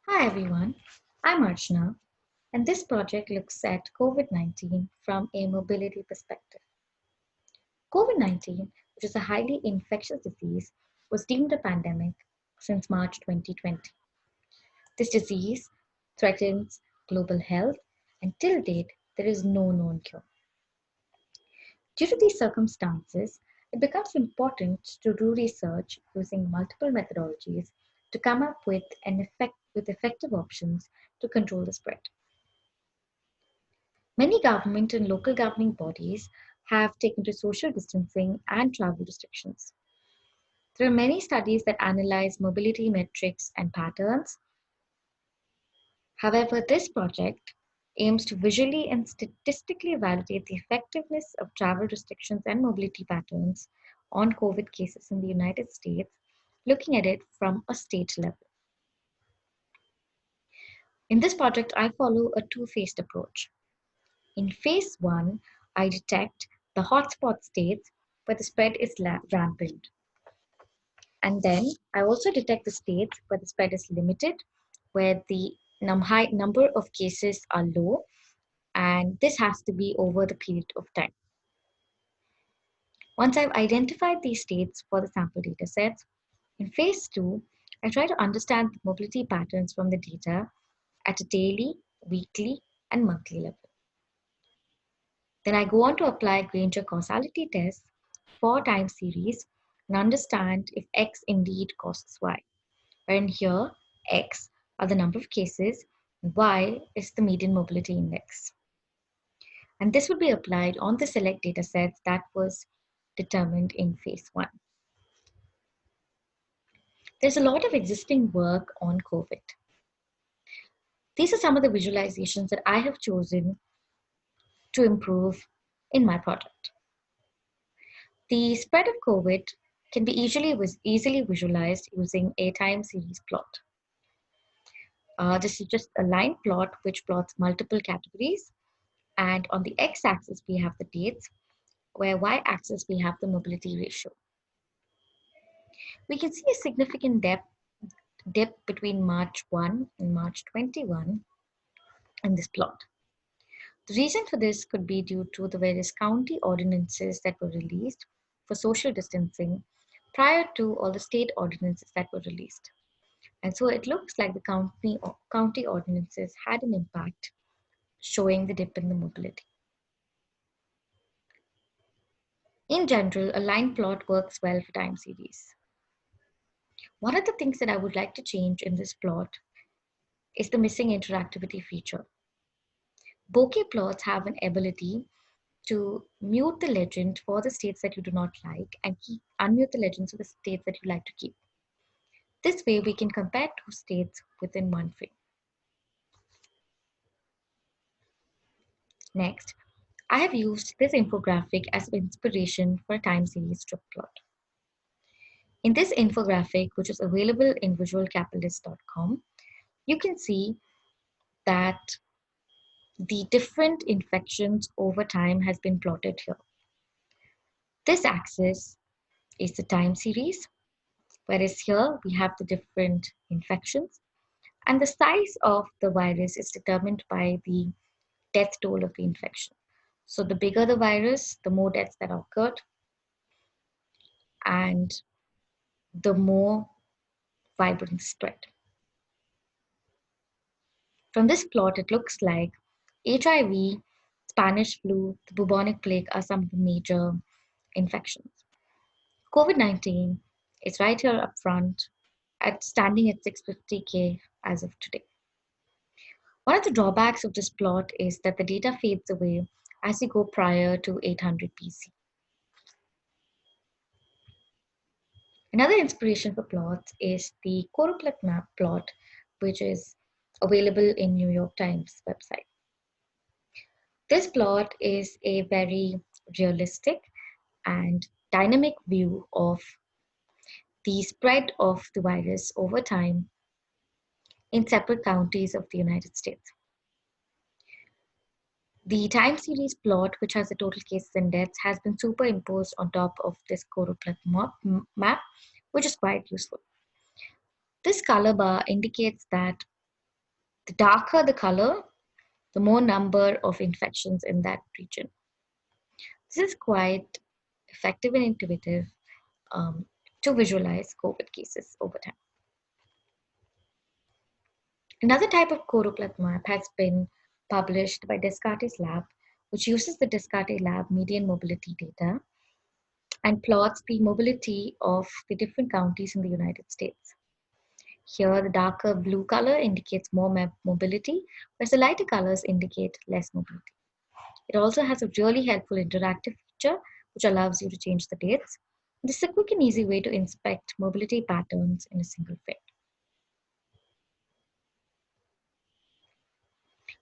Hi everyone, I'm Archana, and this project looks at COVID-19 from a mobility perspective. COVID-19, which is a highly infectious disease, was deemed a pandemic since March 2020. This disease threatens global health, and till date, there is no known cure. Due to these circumstances, it becomes important to do research using multiple methodologies to come up with effective options to control the spread. Many government and local governing bodies have taken to social distancing and travel restrictions. There are many studies that analyze mobility metrics and patterns. However, this project aims to visually and statistically validate the effectiveness of travel restrictions and mobility patterns on COVID cases in the United States, looking at it from a state level. In this project, I follow a two-phased approach. In phase one, I detect the hotspot states where the spread is rampant. And then I also detect the states where the spread is limited, where the high number of cases are low, and this has to be over the period of time. Once I've identified these states for the sample data sets, in phase two, I try to understand the mobility patterns from the data at a daily, weekly, and monthly level. Then I go on to apply Granger causality tests for time series and understand if X indeed causes Y. Wherein here, X are the number of cases and Y is the median mobility index. And this would be applied on the select data sets that was determined in phase one. There's a lot of existing work on COVID. These are some of the visualizations that I have chosen to improve in my project. The spread of COVID can be easily visualized using a time series plot. This is just a line plot which plots multiple categories, and on the x-axis we have the dates, where y-axis we have the mobility ratio. We can see a significant dip between March 1 and March 21 in this plot. The reason for this could be due to the various county ordinances that were released for social distancing prior to all the state ordinances that were released. And so it looks like the county ordinances had an impact, showing the dip in the mobility. In general, a line plot works well for time series. One of the things that I would like to change in this plot is the missing interactivity feature. Bokeh plots have an ability to mute the legend for the states that you do not like and unmute the legends for the states that you like to keep. This way we can compare two states within one frame. Next, I have used this infographic as inspiration for a time series strip plot. In this infographic, which is available in visualcapitalist.com, you can see that the different infections over time has been plotted here. This axis is the time series, whereas here we have the different infections, and the size of the virus is determined by the death toll of the infection. So the bigger the virus, the more deaths that occurred, and the more vibrant spread. From this plot, it looks like HIV, Spanish flu, the bubonic plague are some of the major infections. COVID-19 is right here up front, standing at 650K as of today. One of the drawbacks of this plot is that the data fades away as you go prior to 800 BC. Another inspiration for plots is the choropleth map plot, which is available in New York Times website. This plot is a very realistic and dynamic view of the spread of the virus over time in separate counties of the United States. The time series plot, which has the total cases and deaths, has been superimposed on top of this choropleth map, which is quite useful. This color bar indicates that The darker the color, the more number of infections in that region. This is quite effective and intuitive um, to visualize COVID cases over time. Another type of choropleth map has been published by Descartes Lab, which uses the Descartes Lab median mobility data and plots the mobility of the different counties in the United States. Here, the darker blue color indicates more mobility, whereas the lighter colors indicate less mobility. It also has a really helpful interactive feature which allows you to change the dates. This is a quick and easy way to inspect mobility patterns in a single frame.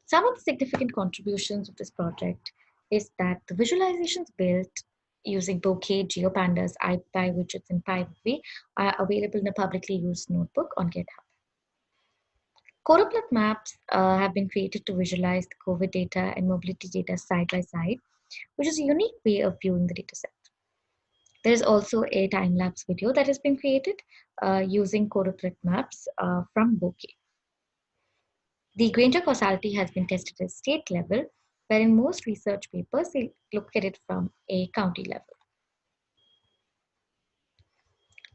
Some of the significant contributions of this project is that the visualizations built using Bokeh, GeoPandas, iPy widgets, and PyWV are available in a publicly used notebook on GitHub. Choropleth maps have been created to visualize the COVID data and mobility data side by side, which is a unique way of viewing the dataset. There is also a time-lapse video that has been created using choropleth maps from Bokeh. The Granger causality has been tested at state level, where in most research papers, they look at it from a county level.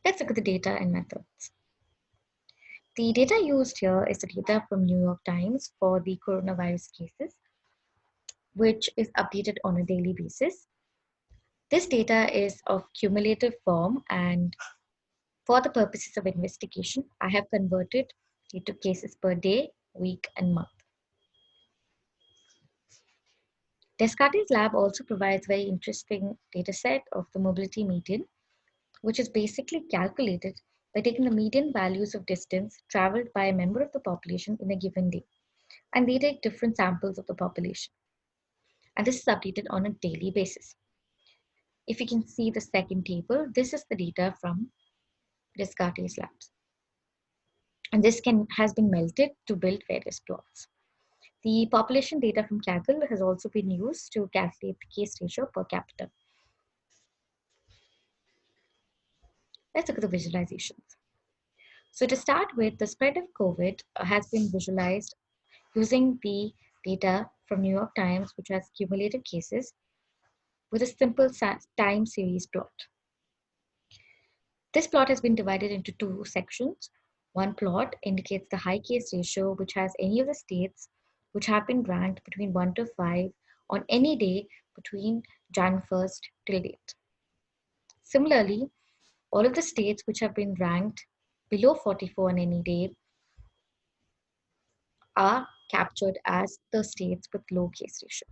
Let's look at the data and methods. The data used here is the data from New York Times for the coronavirus cases, which is updated on a daily basis. This data is of cumulative form, and for the purposes of investigation, I have converted it to cases per day, week, and month. Descartes Lab also provides very interesting data set of the mobility median, which is basically calculated by taking the median values of distance traveled by a member of the population in a given day. And they take different samples of the population. And this is updated on a daily basis. If you can see the second table, this is the data from Descartes Labs. And this has been melted to build various plots. The population data from Kaggle has also been used to calculate the case ratio per capita. Let's look at the visualizations. So to start with, the spread of COVID has been visualized using the data from New York Times, which has cumulative cases, with a simple time series plot. This plot has been divided into two sections. One plot indicates the high case ratio, which has any of the states which have been ranked between 1 to 5 on any day between Jan 1st till date. Similarly, all of the states which have been ranked below 44 on any day are captured as the states with low case ratio.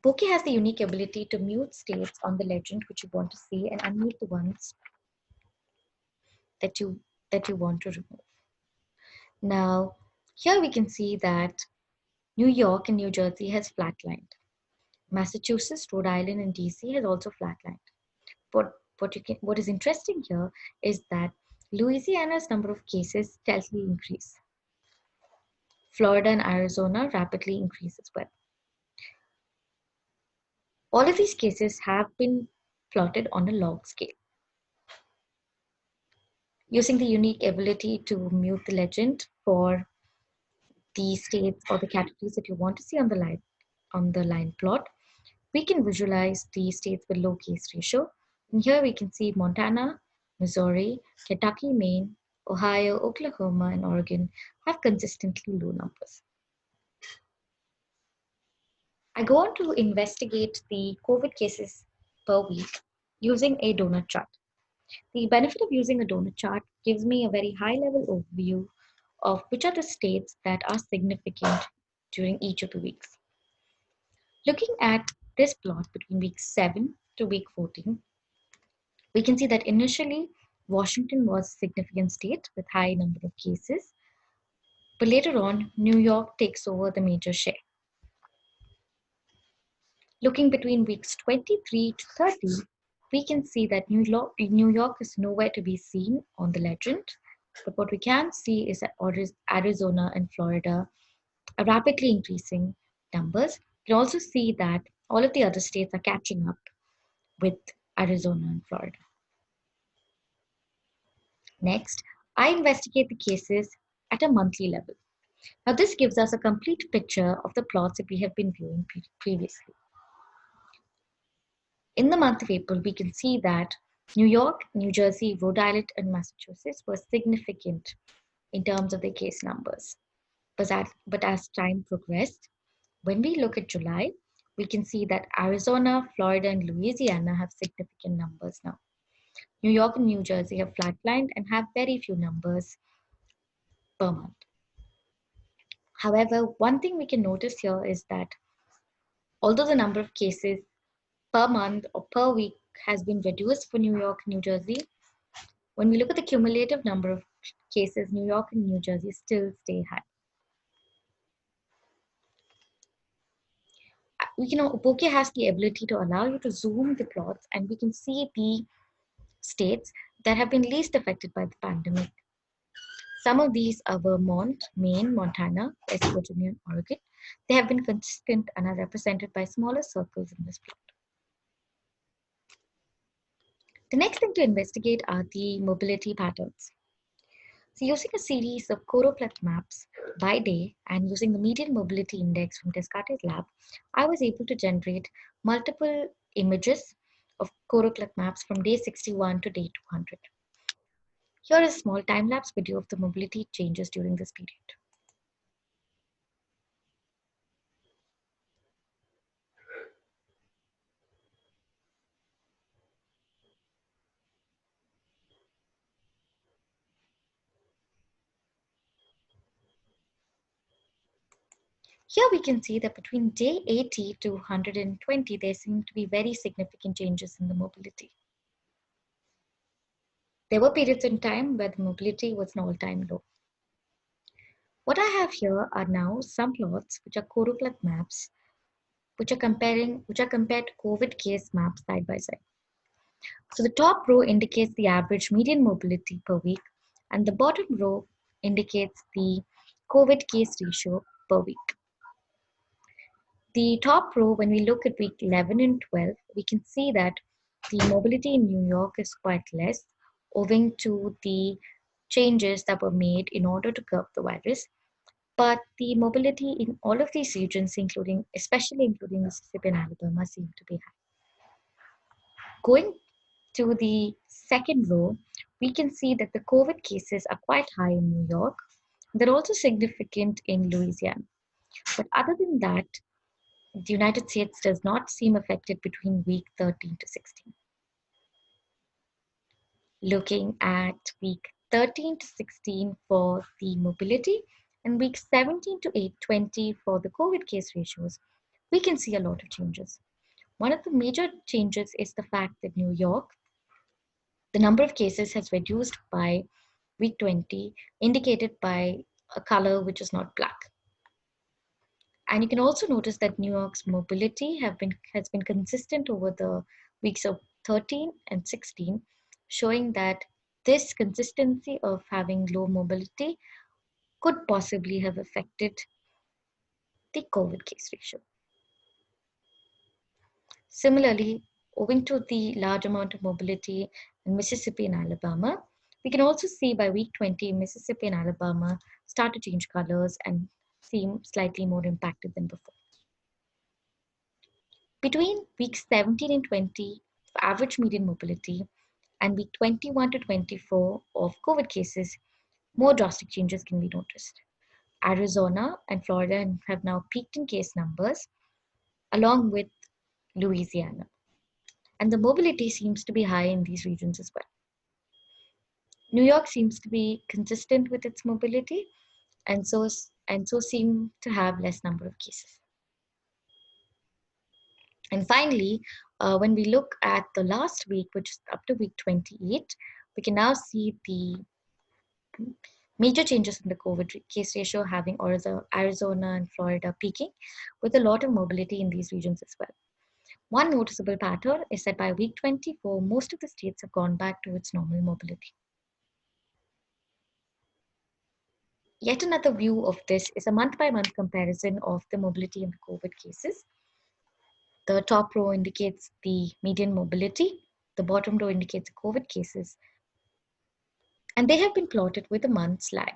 Bokeh has the unique ability to mute states on the legend which you want to see and unmute the ones that you want to remove. Now, here we can see that New York and New Jersey has flatlined. Massachusetts, Rhode Island, and DC has also flatlined. But what is interesting here is that Louisiana's number of cases steadily increase. Florida and Arizona rapidly increase as well. All of these cases have been plotted on a log scale. Using the unique ability to mute the legend for the states or the categories that you want to see on the line plot, we can visualize the states with low case ratio. And here we can see Montana, Missouri, Kentucky, Maine, Ohio, Oklahoma, and Oregon have consistently low numbers. I go on to investigate the COVID cases per week using a donut chart. The benefit of using a donut chart gives me a very high-level overview of which are the states that are significant during each of the weeks. Looking at this plot between week 7 to week 14, we can see that initially Washington was a significant state with high number of cases, but later on New York takes over the major share. Looking between weeks 23 to 30, we can see that New York is nowhere to be seen on the legend, but what we can see is that Arizona and Florida are rapidly increasing numbers. You can also see that all of the other states are catching up with Arizona and Florida. Next, I investigate the cases at a monthly level. Now, this gives us a complete picture of the plots that we have been viewing previously. In the month of April, we can see that New York, New Jersey, Rhode Island, and Massachusetts were significant in terms of their case numbers. But as time progressed, when we look at July, we can see that Arizona, Florida, and Louisiana have significant numbers now. New York and New Jersey have flatlined and have very few numbers per month. However, one thing we can notice here is that although the number of cases per month or per week has been reduced for New York and New Jersey, when we look at the cumulative number of cases, New York and New Jersey still stay high. Bokeh has the ability to allow you to zoom the plots, and we can see the states that have been least affected by the pandemic. Some of these are Vermont, Maine, Montana, West Virginia, and Oregon. They have been consistent and are represented by smaller circles in this plot. The next thing to investigate are the mobility patterns. So using a series of choropleth maps by day and using the median mobility index from Descartes' lab, I was able to generate multiple images of choropleth maps from day 61 to day 200. Here is a small time-lapse video of the mobility changes during this period. Here we can see that between day 80 to 120, there seem to be very significant changes in the mobility. There were periods in time where the mobility was an all-time low. What I have here are now some plots which are choropleth maps, which are compared to COVID case maps side by side. So the top row indicates the average median mobility per week, and the bottom row indicates the COVID case ratio per week. The top row, when we look at week 11 and 12, we can see that the mobility in New York is quite less, owing to the changes that were made in order to curb the virus. But the mobility in all of these regions, especially including Mississippi and Alabama, seem to be high. Going to the second row, we can see that the COVID cases are quite high in New York. They're also significant in Louisiana. But other than that, the United States does not seem affected between week 13 to 16. Looking at week 13 to 16 for the mobility and week 17 to 820 for the COVID case ratios, we can see a lot of changes. One of the major changes is the fact that New York, the number of cases has reduced by week 20, indicated by a color which is not black. And you can also notice that New York's mobility has been consistent over the weeks of 13 and 16, showing that this consistency of having low mobility could possibly have affected the COVID case ratio. Similarly, owing to the large amount of mobility in Mississippi and Alabama, we can also see by week 20, Mississippi and Alabama start to change colors and seem slightly more impacted than before. Between weeks 17 and 20 for average median mobility and week 21 to 24 of COVID cases, more drastic changes can be noticed. Arizona and Florida have now peaked in case numbers, along with Louisiana. And the mobility seems to be high in these regions as well. New York seems to be consistent with its mobility and so seem to have less number of cases. And finally, when we look at the last week, which is up to week 28, we can now see the major changes in the COVID case ratio having Arizona and Florida peaking, with a lot of mobility in these regions as well. One noticeable pattern is that by week 24, most of the states have gone back to its normal mobility. Yet another view of this is a month-by-month comparison of the mobility in the COVID cases. The top row indicates the median mobility. The bottom row indicates COVID cases. And they have been plotted with a month's lag.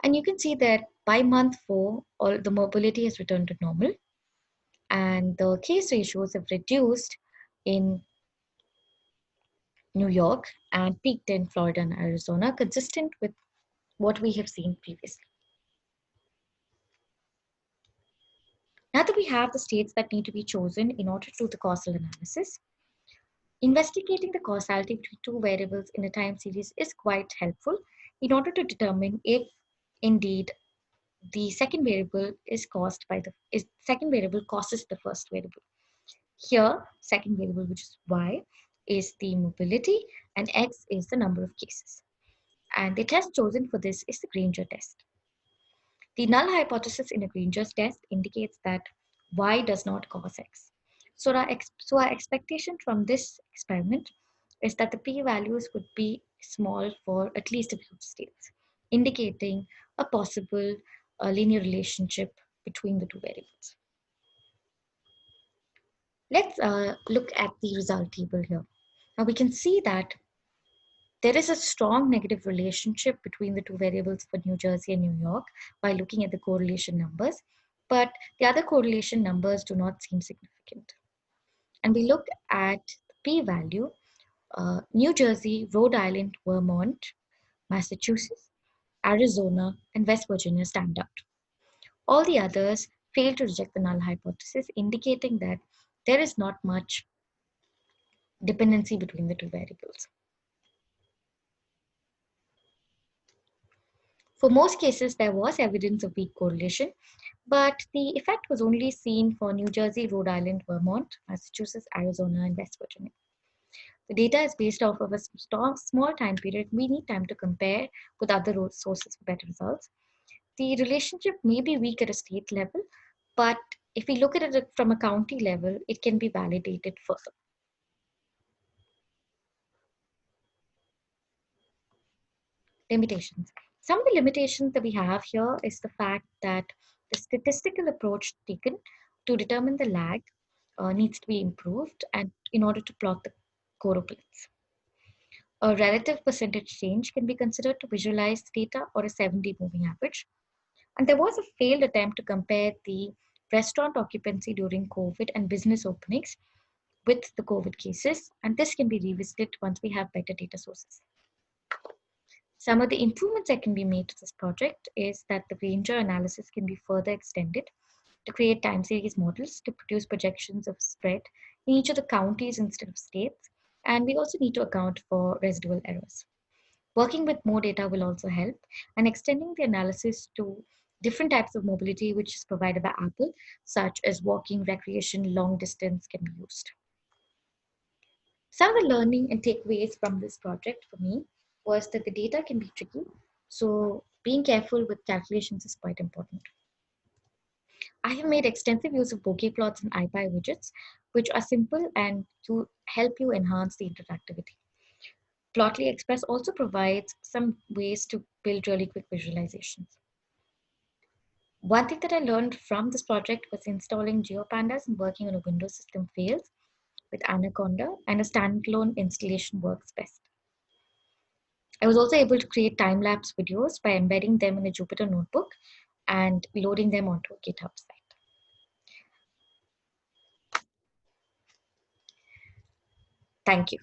And you can see that by month 4, all the mobility has returned to normal, and the case ratios have reduced in New York and peaked in Florida and Arizona, consistent with what we have seen previously. Now that we have the states that need to be chosen in order to do the causal analysis, investigating the causality between two variables in a time series is quite helpful in order to determine if indeed the second variable second variable causes the first variable. Here, second variable, which is y, is the mobility, and x is the number of cases. And the test chosen for this is the Granger test. The null hypothesis in a Granger's test indicates that y does not cause x. So our expectation from this experiment is that the p-values would be small for at least a few states, indicating a possible linear relationship between the two variables. Let's look at the result table here. Now we can see that there is a strong negative relationship between the two variables for New Jersey and New York by looking at the correlation numbers, but the other correlation numbers do not seem significant. And we look at the p-value, New Jersey, Rhode Island, Vermont, Massachusetts, Arizona, and West Virginia stand out. All the others fail to reject the null hypothesis, indicating that there is not much dependency between the two variables. For most cases, there was evidence of weak correlation, but the effect was only seen for New Jersey, Rhode Island, Vermont, Massachusetts, Arizona, and West Virginia. The data is based off of a small time period. We need time to compare with other sources for better results. The relationship may be weak at a state level, but if we look at it from a county level, it can be validated further. Limitations. Some of the limitations that we have here is the fact that the statistical approach taken to determine the lag needs to be improved and in order to plot the correlates. A relative percentage change can be considered to visualize data or a 7-day moving average. And there was a failed attempt to compare the restaurant occupancy during COVID and business openings with the COVID cases, and this can be revisited once we have better data sources. Some of the improvements that can be made to this project is that the Granger analysis can be further extended to create time series models to produce projections of spread in each of the counties instead of states, and we also need to account for residual errors. Working with more data will also help, and extending the analysis to different types of mobility which is provided by Apple, such as walking, recreation, long distance can be used. Some of the learning and takeaways from this project for me was that the data can be tricky, so being careful with calculations is quite important. I have made extensive use of bokeh plots and IPy widgets, which are simple and to help you enhance the interactivity. Plotly Express also provides some ways to build really quick visualizations. One thing that I learned from this project was installing GeoPandas and working on a Windows system fails with Anaconda, and a standalone installation works best. I was also able to create time-lapse videos by embedding them in a Jupyter notebook and loading them onto a GitHub site. Thank you.